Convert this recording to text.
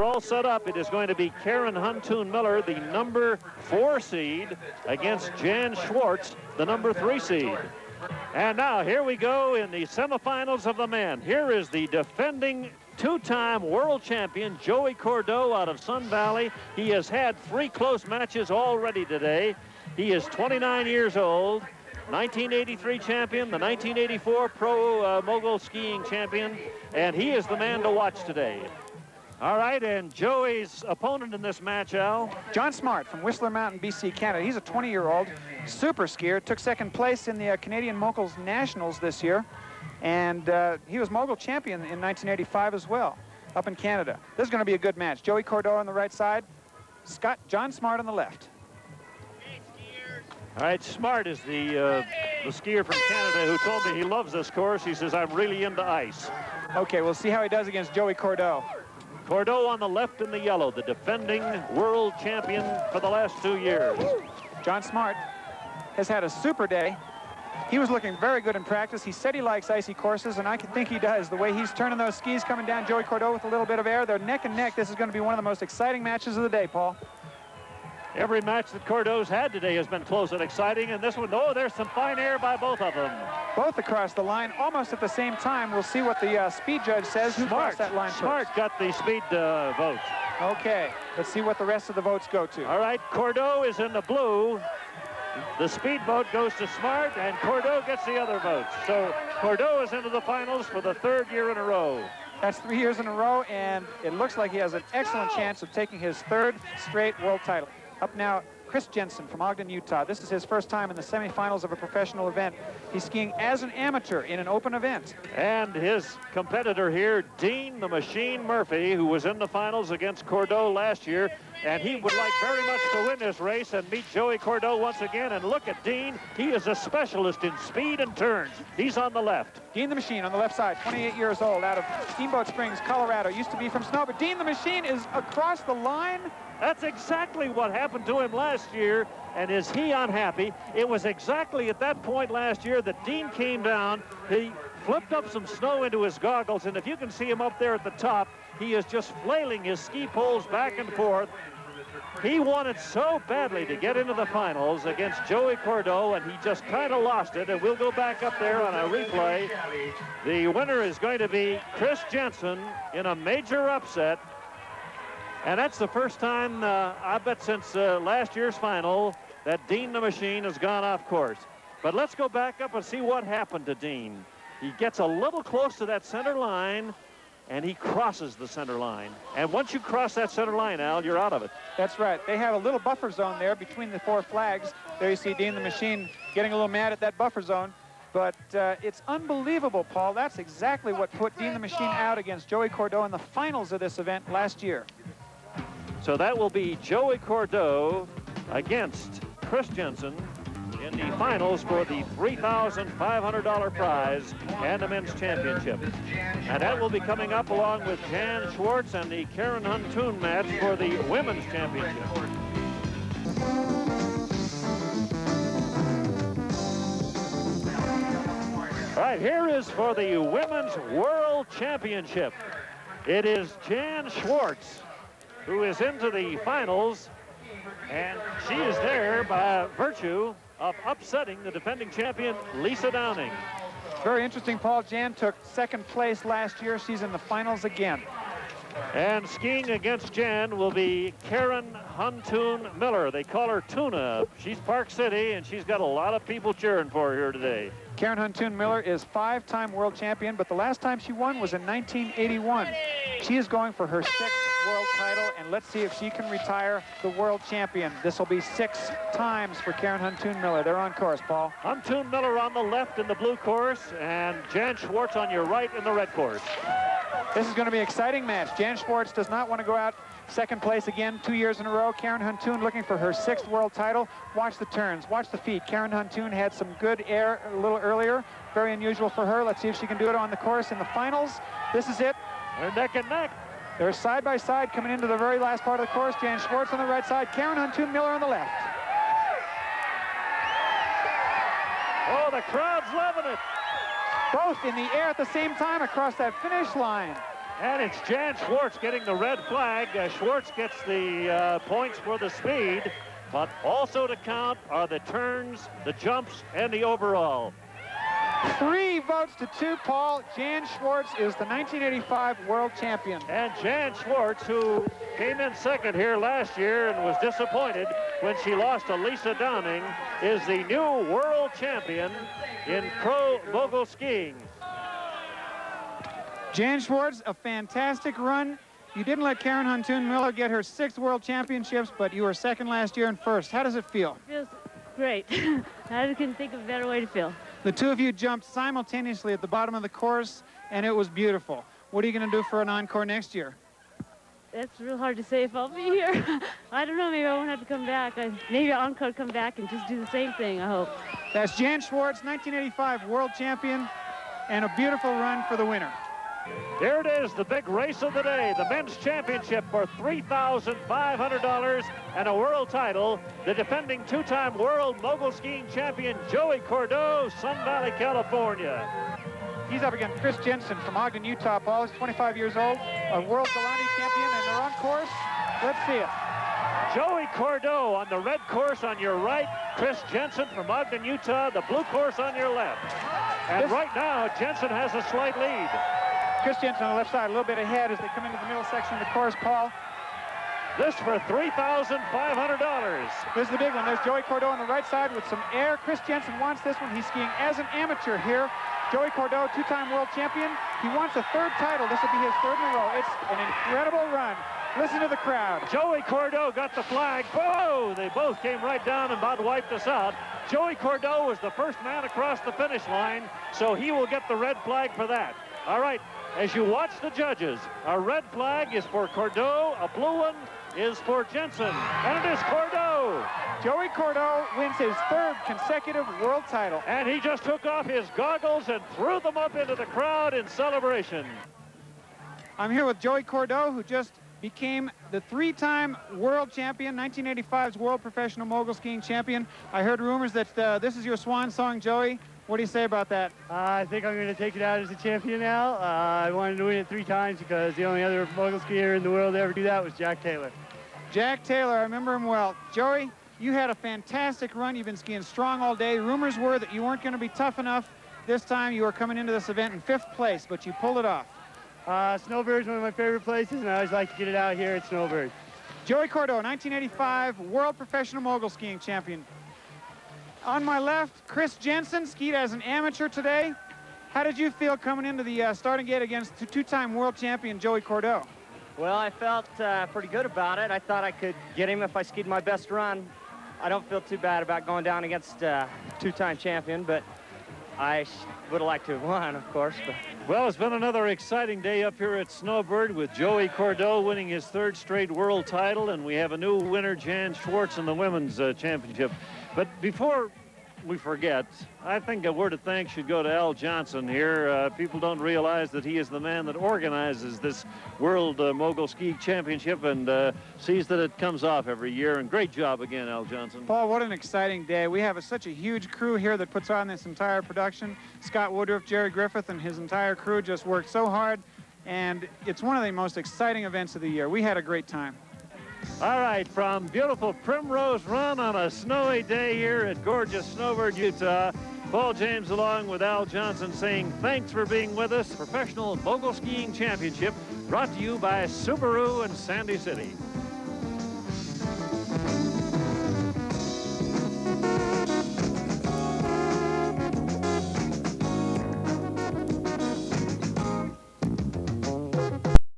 are all set up. It is going to be Karen Huntoon Miller, the number 4 seed, against Jan Schwartz, the number 3 seed. And now here we go in the semifinals of the men. Here is the defending two-time world champion, Joey Cordeau, out of Sun Valley. He has had 3 close matches already today. He is 29 years old, 1983 champion, the 1984 Pro Mogul skiing champion, and he is the man to watch today. All right, and Joey's opponent in this match, Al? John Smart from Whistler Mountain, BC, Canada. He's a 20-year-old super skier, took second place in the Canadian Moguls Nationals this year, and he was Mogul champion in 1985 as well, up in Canada. This is going to be a good match. Joey Cordeau on the right side, John Smart on the left. All right, Smart is the skier from Canada who told me he loves this course. He says, I'm really into ice. Okay, we'll see how he does against Joey Cordeau. Cordeau on the left in the yellow, the defending world champion for the last 2 years. John Smart has had a super day. He was looking very good in practice. He said he likes icy courses, and I think he does. The way he's turning those skis coming down Joey Cordeau with a little bit of air, they're neck and neck. This is going to be one of the most exciting matches of the day, Paul. Every match that Cordeau's had today has been close and exciting, and this one, oh, there's some fine air by both of them. Both across the line, almost at the same time. We'll see what the speed judge says. Who crossed that line Smart first? got the speed vote. Okay, let's see what the rest of the votes go to. All right, Cordeau is in the blue. The speed vote goes to Smart, and Cordeau gets the other votes. So Cordeau is into the finals for the 3rd year in a row. That's 3 years in a row, and it looks like he has an excellent chance of taking his 3rd straight world title. Up now, Chris Jensen from Ogden, Utah. This is his first time in the semifinals of a professional event. He's skiing as an amateur in an open event. And his competitor here, Dean the Machine Murphy, who was in the finals against Cordeau last year, and he would like very much to win this race and meet Joey Cordeau once again. And look at Dean. He is a specialist in speed and turns. He's on the left. Dean the Machine on the left side, 28 years old, out of Steamboat Springs, Colorado. Used to be from Snowbird. Dean the Machine is across the line. That's exactly what happened to him last year, and is he unhappy? It was exactly at that point last year that Dean came down. He flipped up some snow into his goggles, and if you can see him up there at the top, he is just flailing his ski poles back and forth. He wanted so badly to get into the finals against Joey Cordeau, and he just kind of lost it, and we'll go back up there on a replay. The winner is going to be Chris Jensen in a major upset. And that's the first time, I bet, since last year's final that Dean the Machine has gone off course. But let's go back up and see what happened to Dean. He gets a little close to that center line, and he crosses the center line. And once you cross that center line, Al, you're out of it. That's right. They have a little buffer zone there between the 4 flags. There you see Dean the Machine getting a little mad at that buffer zone. But it's unbelievable, Paul. That's exactly what put Dean the Machine out against Joey Cordeau in the finals of this event last year. So that will be Joey Cordeau against Chris Jensen in the finals for the $3,500 prize and the men's championship. And that will be coming up along with Jan Schwartz and the Karen Huntoon match for the women's championship. All right, here is for the women's world championship. It is Jan Schwartz who is into the finals, and she is there by virtue of upsetting the defending champion, Lisa Downing. Very interesting, Paul. Jan took second place last year. She's in the finals again. And skiing against Jan will be Karen Huntoon Miller. They call her Tuna. She's Park City, and she's got a lot of people cheering for her here today. Karen Huntoon Miller is 5-time world champion, but the last time she won was in 1981. She is going for her 6th world title, and let's see if she can retire the world champion. This will be 6 times for Karen Huntoon Miller. They're on course, Paul. Huntoon Miller on the left in the blue course, and Jan Schwartz on your right in the red course. This is going to be an exciting match. Jan Schwartz does not want to go out second place again 2 years in a row. Karen Huntoon looking for her 6th world title. Watch the turns, watch the feet. Karen Huntoon had some good air a little earlier. Very unusual for her. Let's see if she can do it on the course in the finals. This is it. They're neck and neck. They're side by side coming into the very last part of the course. Jan Schwartz on the right side, Karen Huntoon Miller on the left. Oh, the crowd's loving it. Both in the air at the same time across that finish line. And it's Jan Schwartz getting the red flag. Schwartz gets the points for the speed, but also to count are the turns, the jumps, and the overall. 3 votes to 2, Paul. Jan Schwartz is the 1985 world champion. And Jan Schwartz, who came in second here last year and was disappointed when she lost to Lisa Downing, is the new world champion in pro mogul skiing. Jan Schwartz, a fantastic run. You didn't let Karen Huntoon Miller get her 6th world championships, but you were second last year and first. How does it feel? It feels great. I couldn't think of a better way to feel. The two of you jumped simultaneously at the bottom of the course, and it was beautiful. What are you going to do for an encore next year? That's real hard to say if I'll be here. I don't know, maybe I won't have to come back. Maybe I'll encore come back and just do the same thing, I hope. That's Jan Schwartz, 1985 world champion, and a beautiful run for the winner. Here it is, the big race of the day, the men's championship for $3,500 and a world title. The defending 2-time world mogul skiing champion, Joey Cordeau, Sun Valley, California. He's up against Chris Jensen from Ogden, Utah, Paul. He's 25 years old, a world Galani champion, and they're on course. Let's see it. Joey Cordeau on the red course on your right, Chris Jensen from Ogden, Utah, the blue course on your left. And right now, Jensen has a slight lead. Chris Jensen on the left side, a little bit ahead as they come into the middle section of the course, Paul. This for $3,500. This is the big one. There's Joey Cordeau on the right side with some air. Chris Jensen wants this one. He's skiing as an amateur here. Joey Cordeau, 2-time world champion. He wants a 3rd title. This will be his 3rd in a row. It's an incredible run. Listen to the crowd. Joey Cordeau got the flag. Whoa! They both came right down and about wiped us out. Joey Cordeau was the first man across the finish line, so he will get the red flag for that. All right, as you watch the judges, a red flag is for Cordeau, a blue one is for Jensen, and it is Cordeau. Joey Cordeau wins his 3rd consecutive world title. And he just took off his goggles and threw them up into the crowd in celebration. I'm here with Joey Cordeau, who just became the 3-time world champion, 1985's world professional mogul skiing champion. I heard rumors that this is your swan song, Joey. What do you say about that? I think I'm going to take it out as a champion now. I wanted to win it 3 times because the only other mogul skier in the world to ever do that was Jack Taylor. Jack Taylor, I remember him well. Joey, you had a fantastic run. You've been skiing strong all day. Rumors were that you weren't going to be tough enough this time. You were coming into this event in 5th place, but you pulled it off. Snowbird is one of my favorite places, and I always like to get it out here at Snowbird. Joey Cordeau, 1985 world professional mogul skiing champion. On my left, Chris Jensen, skied as an amateur today. How did you feel coming into the starting gate against 2-time world champion Joey Cordeau? Well, I felt pretty good about it. I thought I could get him if I skied my best run. I don't feel too bad about going down against 2-time champion, but I would have liked to have won, of course. But. Well, it's been another exciting day up here at Snowbird with Joey Cordeau winning his 3rd straight world title, and we have a new winner, Jan Schwartz, in the women's championship. But before we forget, I think a word of thanks should go to Al Johnson here. People don't realize that he is the man that organizes this World Mogul Ski Championship and sees that it comes off every year. And great job again, Al Johnson. Paul, what an exciting day. We have such a huge crew here that puts on this entire production. Scott Woodruff, Jerry Griffith, and his entire crew just worked so hard. And it's one of the most exciting events of the year. We had a great time. All right, from beautiful Primrose Run on a snowy day here at gorgeous Snowbird, Utah, Paul James along with Al Johnson saying thanks for being with us. Professional Mogul Skiing Championship brought to you by Subaru and Sandy City.